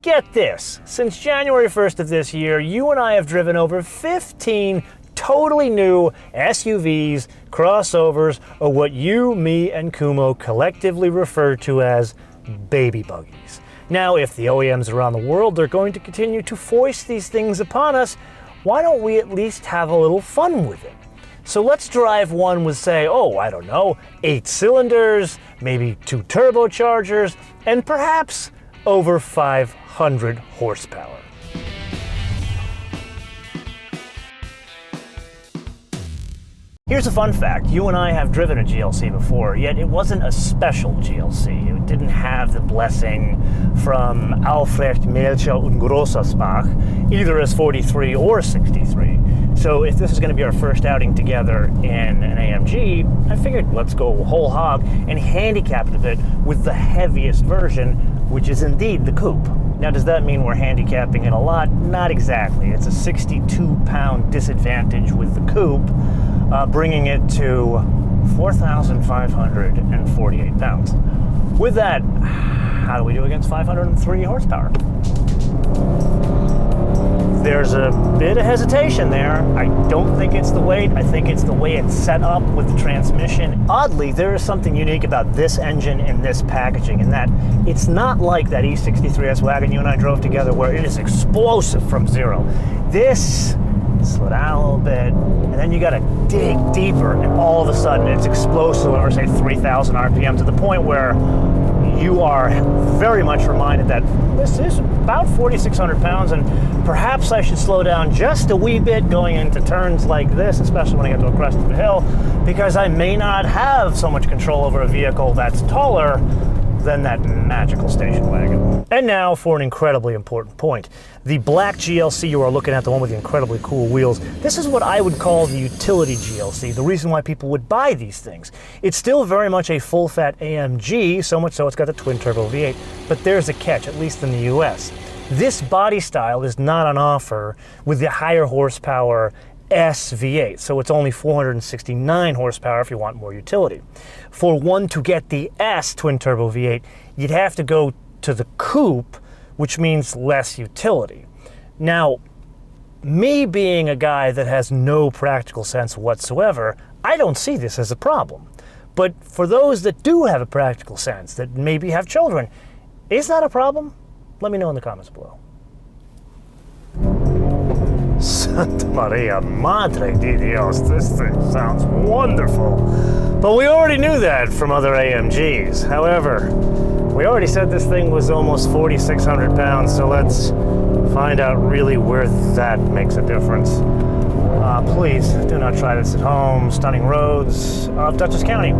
Get this, since January 1st of this year, you and I have driven over 15 totally new SUVs, crossovers, or what you, me, and Kumo collectively refer to as baby buggies. Now, if the OEMs around the world are going to continue to foist these things upon us, why don't we at least have a little fun with it? So let's drive one with, say, I don't know, 8 cylinders, maybe 2 turbochargers, and perhaps over 500 horsepower. Here's a fun fact. You and I have driven a GLC before, yet it wasn't a special GLC. It didn't have the blessing from Alfred Melcher und Grossasbach, either as 43 or 63. So if this is going to be our first outing together in an AMG, I figured let's go whole hog and handicap it a bit with the heaviest version, which is indeed the Coupe. Now, does that mean we're handicapping it a lot? Not exactly. It's a 62-pound disadvantage with the Coupe, bringing it to 4,548 pounds. With that, how do we do against 503 horsepower? There's a bit of hesitation there. I don't think it's the weight. I think it's the way it's set up with the transmission. Oddly, there is something unique about this engine and this packaging in that it's not like that E63 S-Wagon you and I drove together where it is explosive from zero. This, slow down a little bit, and then you gotta dig deeper, and all of a sudden it's explosive, or say 3,000 RPM, to the point where you are very much reminded that this is about 4,600 pounds, and perhaps I should slow down just a wee bit going into turns like this, especially when I get to a crest of the hill, because I may not have so much control over a vehicle that's taller than that magical station wagon. And now for an incredibly important point. The black GLC you are looking at, the one with the incredibly cool wheels, this is what I would call the utility GLC, the reason why people would buy these things. It's still very much a full-fat AMG, so much so it's got a twin-turbo V8, but there's a catch, at least in the US. This body style is not on offer with the higher horsepower S V8, so it's only 469 horsepower if you want more utility. For one to get the S twin-turbo V8, you'd have to go to the Coupe, which means less utility. Now, me being a guy that has no practical sense whatsoever, I don't see this as a problem. But for those that do have a practical sense, that maybe have children, is that a problem? Let me know in the comments below. Santa Maria Madre de Dios, this thing sounds wonderful. But we already knew that from other AMGs. However, we already said this thing was almost 4,600 pounds, so let's find out really where that makes a difference. Please do not try this at home. Stunning roads of Dutchess County.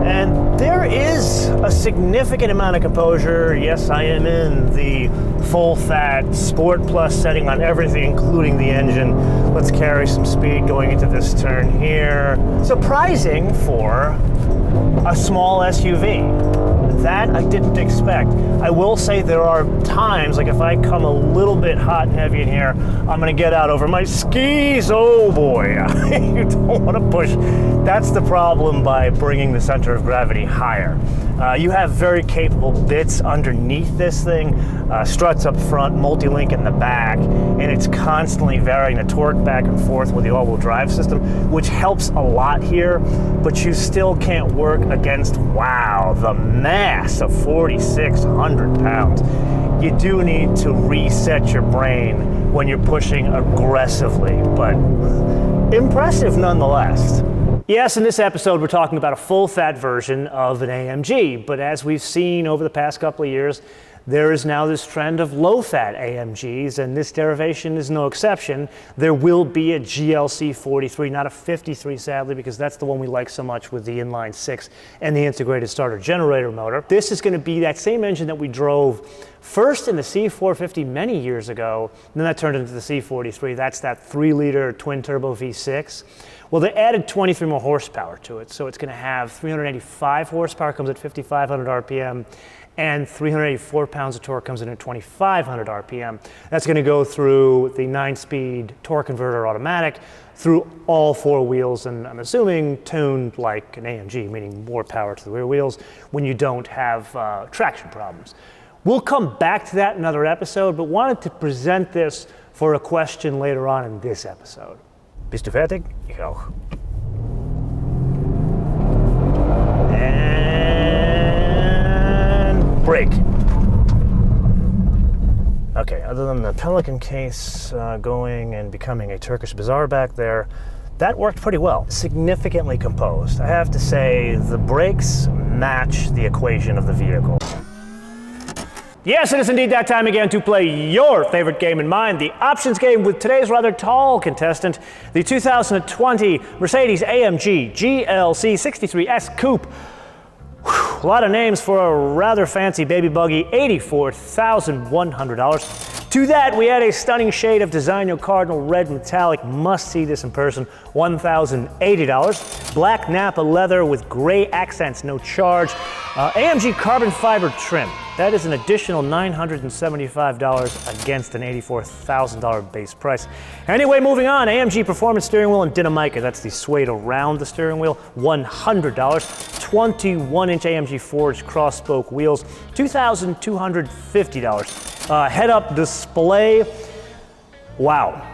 And there is a significant amount of composure. Yes, I am in the full-fat Sport Plus setting on everything, including the engine. Let's carry some speed going into this turn here. Surprising for a small SUV. That I didn't expect. I will say there are times, like if I come a little bit hot and heavy in here, I'm gonna get out over my skis. Oh boy, you don't wanna push. That's the problem by bringing the center of gravity higher. You have very capable bits underneath this thing, struts up front, multi-link in the back, and it's constantly varying the torque back and forth with the all-wheel drive system, which helps a lot here, but you still can't work against, wow, the mass of 4,600 pounds. You do need to reset your brain when you're pushing aggressively, but impressive nonetheless. Yes, in this episode we're talking about a full-fat version of an AMG, but as we've seen over the past couple of years, there is now this trend of low-fat AMGs, and this derivation is no exception. There will be a GLC 43, not a 53 sadly, because that's the one we like so much with the inline 6 and the integrated starter generator motor. This is going to be that same engine that we drove first in the C450 many years ago, and then that turned into the C43. That's that 3-liter twin-turbo V6. Well, they added 23 more horsepower to it, so it's going to have 385 horsepower, comes at 5,500 RPM, and 384 pounds of torque comes in at 2,500 RPM. That's going to go through the 9-speed torque converter automatic through all 4 wheels, and I'm assuming tuned like an AMG, meaning more power to the rear wheels when you don't have traction problems. We'll come back to that in another episode, but wanted to present this for a question later on in this episode. Bist du fertig? Ich auch. And break. Okay, other than the Pelican case going and becoming a Turkish bazaar back there, that worked pretty well. Significantly composed. I have to say, the brakes match the equation of the vehicle. Yes, it is indeed that time again to play your favorite game and mine, the options game, with today's rather tall contestant, the 2020 Mercedes AMG GLC 63 S Coupe. Whew, a lot of names for a rather fancy baby buggy, $84,100. To that, we add a stunning shade of Designo Cardinal Red Metallic. Must see this in person, $1,080. Black Napa leather with gray accents, no charge. AMG carbon fiber trim. That is an additional $975 against an $84,000 base price. Anyway, moving on, AMG performance steering wheel and Dinamica. That's the suede around the steering wheel, $100. 21-inch AMG forged cross-spoke wheels, $2,250. Head-up display. Wow.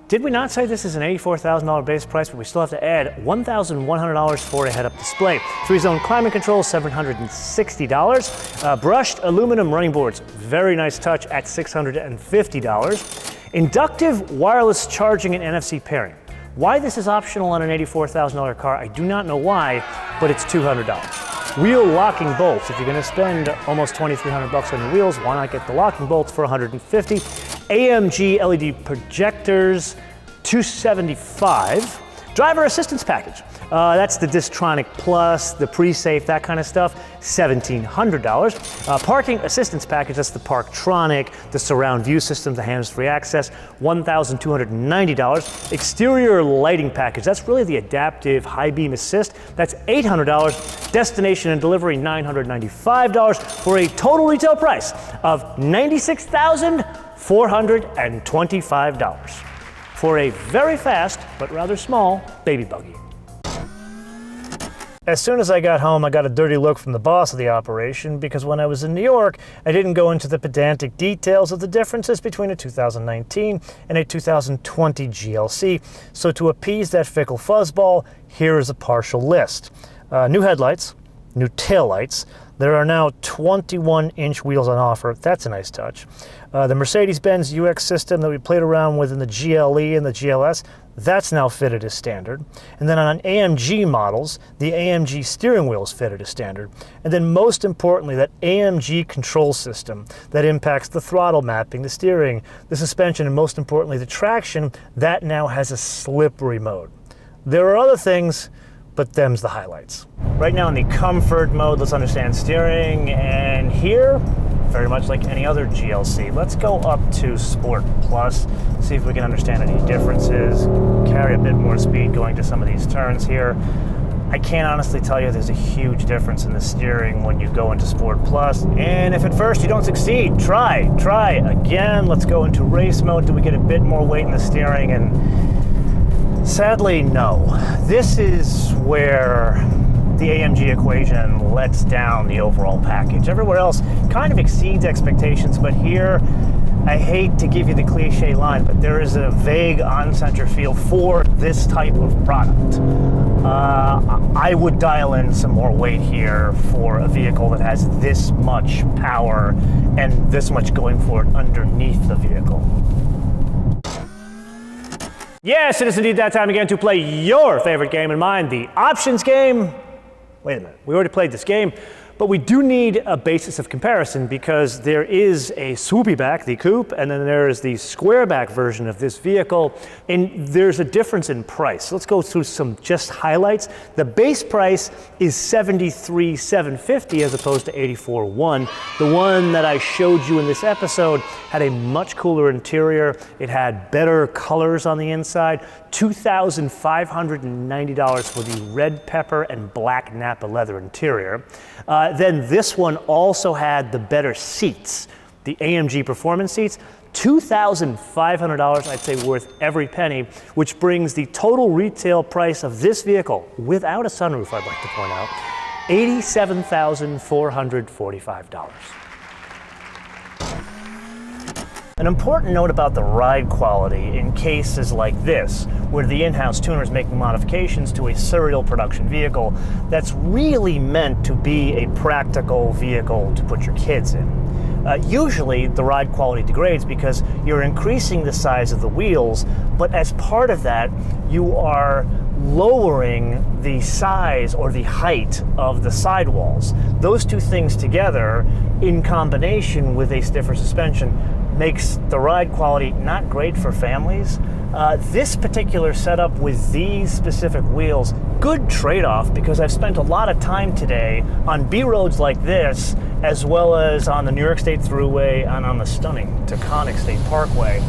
Did we not say this is an $84,000 base price, but we still have to add $1,100 for a head-up display. 3-zone climate control, $760. Brushed aluminum running boards, very nice touch at $650. Inductive wireless charging and NFC pairing. Why this is optional on an $84,000 car, I do not know why, but it's $200. Wheel locking bolts. If you're going to spend almost $2,300 on your wheels, why not get the locking bolts for $150? AMG LED projectors, $275. Driver assistance package. That's the Distronic Plus, the pre-safe, that kind of stuff, $1,700. Parking assistance package, that's the Parktronic, the surround view system, the hands-free access, $1,290. Exterior lighting package, that's really the adaptive high beam assist, that's $800. Destination and delivery, $995, for a total retail price of $96,425. For a very fast, but rather small, baby buggy. As soon as I got home, I got a dirty look from the boss of the operation, because when I was in New York, I didn't go into the pedantic details of the differences between a 2019 and a 2020 GLC. So to appease that fickle fuzzball, here is a partial list. New headlights, new taillights. There are now 21-inch wheels on offer. That's a nice touch. The Mercedes Benz UX system that we played around with in the GLE and the GLS, that's now fitted as standard. And then on AMG models, the AMG steering wheel is fitted as standard. And then most importantly, that AMG control system that impacts the throttle mapping, the steering, the suspension, and most importantly, the traction, that now has a slippery mode. There are other things, but them's the highlights. Right now in the comfort mode, let's understand steering, and here, very much like any other GLC, let's go up to Sport Plus, see if we can understand any differences, carry a bit more speed going to some of these turns here. I can't honestly tell you there's a huge difference in the steering when you go into Sport Plus, and if at first you don't succeed, try again. Let's go into race mode. Do we get a bit more weight in the steering? And sadly, no. This is where the AMG equation lets down the overall package. Everywhere else kind of exceeds expectations, but here, I hate to give you the cliche line, but there is a vague on-center feel for this type of product. I would dial in some more weight here for a vehicle that has this much power and this much going for it underneath the vehicle. Yes, it is indeed that time again to play your favorite game and mine, the options game. Wait a minute, we already played this game, but we do need a basis of comparison because there is a swoopy back, the coupe, and then there is the square back version of this vehicle, and there's a difference in price. So let's go through some just highlights. The base price is $73,750 as opposed to $84,100. The one that I showed you in this episode had a much cooler interior. It had better colors on the inside. $2,590 for the red pepper and black Napa leather interior. Then this one also had the better seats, the AMG performance seats. $2,500, I'd say worth every penny, which brings the total retail price of this vehicle, without a sunroof, I'd like to point out, $87,445. An important note about the ride quality in cases like this, where the in-house tuner is making modifications to a serial production vehicle that's really meant to be a practical vehicle to put your kids in. Usually the ride quality degrades because you're increasing the size of the wheels, but as part of that you are lowering the size or the height of the sidewalls. Those two things together, in combination with a stiffer suspension, makes the ride quality not great for families. This particular setup with these specific wheels, good trade-off, because I've spent a lot of time today on B roads like this, as well as on the New York State Thruway and on the stunning Taconic State Parkway.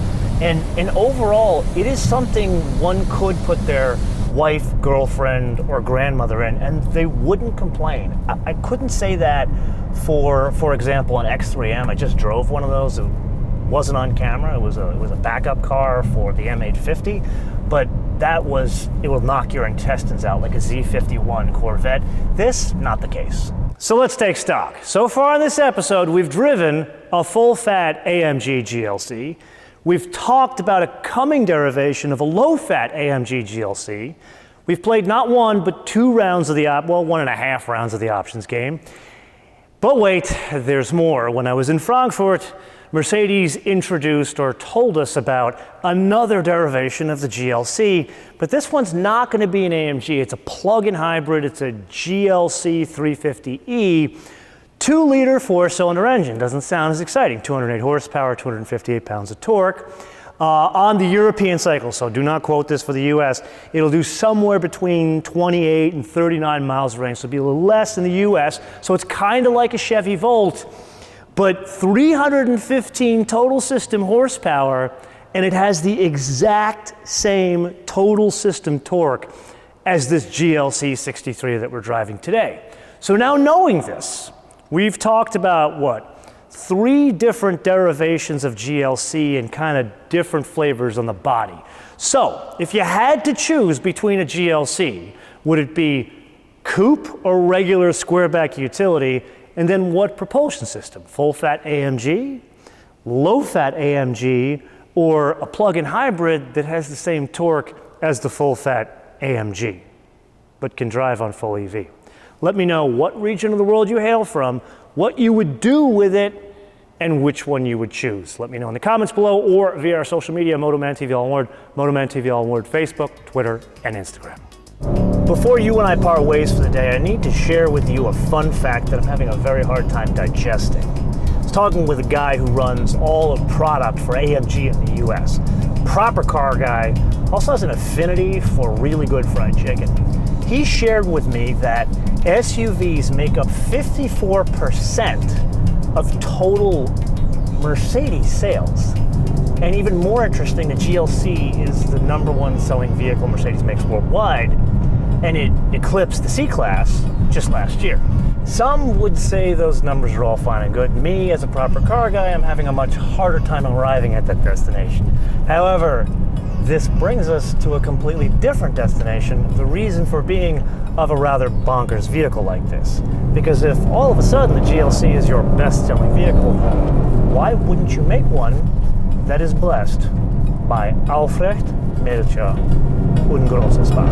And overall, it is something one could put their wife, girlfriend, or grandmother in, and they wouldn't complain. I couldn't say that for example, an X3M. I just drove one of those. It wasn't on camera. It was a backup car for the M850, but it will knock your intestines out like a Z51 Corvette. This, not the case. So let's take stock. So far in this episode, we've driven a full-fat AMG GLC. We've talked about a coming derivation of a low-fat AMG GLC. We've played not one, but 2 rounds of the 1.5 rounds of the options game. But wait, there's more. When I was in Frankfurt, Mercedes introduced or told us about another derivation of the GLC, but this one's not going to be an AMG. It's a plug-in hybrid. It's a GLC 350E, 2-liter 4-cylinder engine. Doesn't sound as exciting. 208 horsepower, 258 pounds of torque. On the European cycle, so do not quote this for the US, it'll do somewhere between 28 and 39 miles of range, so it'll be a little less in the US. So it's kind of like a Chevy Volt, but 315 total system horsepower, and it has the exact same total system torque as this GLC 63 that we're driving today. So now knowing this, we've talked about what? 3 different derivations of GLC and kind of different flavors on the body. So if you had to choose between a GLC, would it be coupe or regular squareback utility? And then what propulsion system? Full-fat AMG, low-fat AMG, or a plug-in hybrid that has the same torque as the full-fat AMG, but can drive on full EV? Let me know what region of the world you hail from, what you would do with it, and which one you would choose. Let me know in the comments below or via our social media, MotoManTV all one word, MotoManTV all one word, Facebook, Twitter, and Instagram. Before you and I part ways for the day, I need to share with you a fun fact that I'm having a very hard time digesting. I was talking with a guy who runs all of product for AMG in the US. Proper car guy, also has an affinity for really good fried chicken. He shared with me that SUVs make up 54% of total Mercedes sales. And even more interesting, the GLC is the #1 selling vehicle Mercedes makes worldwide, and it eclipsed the C-Class just last year. Some would say those numbers are all fine and good. Me, as a proper car guy, I'm having a much harder time arriving at that destination. However, this brings us to a completely different destination, the reason for being of a rather bonkers vehicle like this. Because if all of a sudden the GLC is your best-selling vehicle, why wouldn't you make one that is blessed by Aufrecht, Melcher und großes Bach?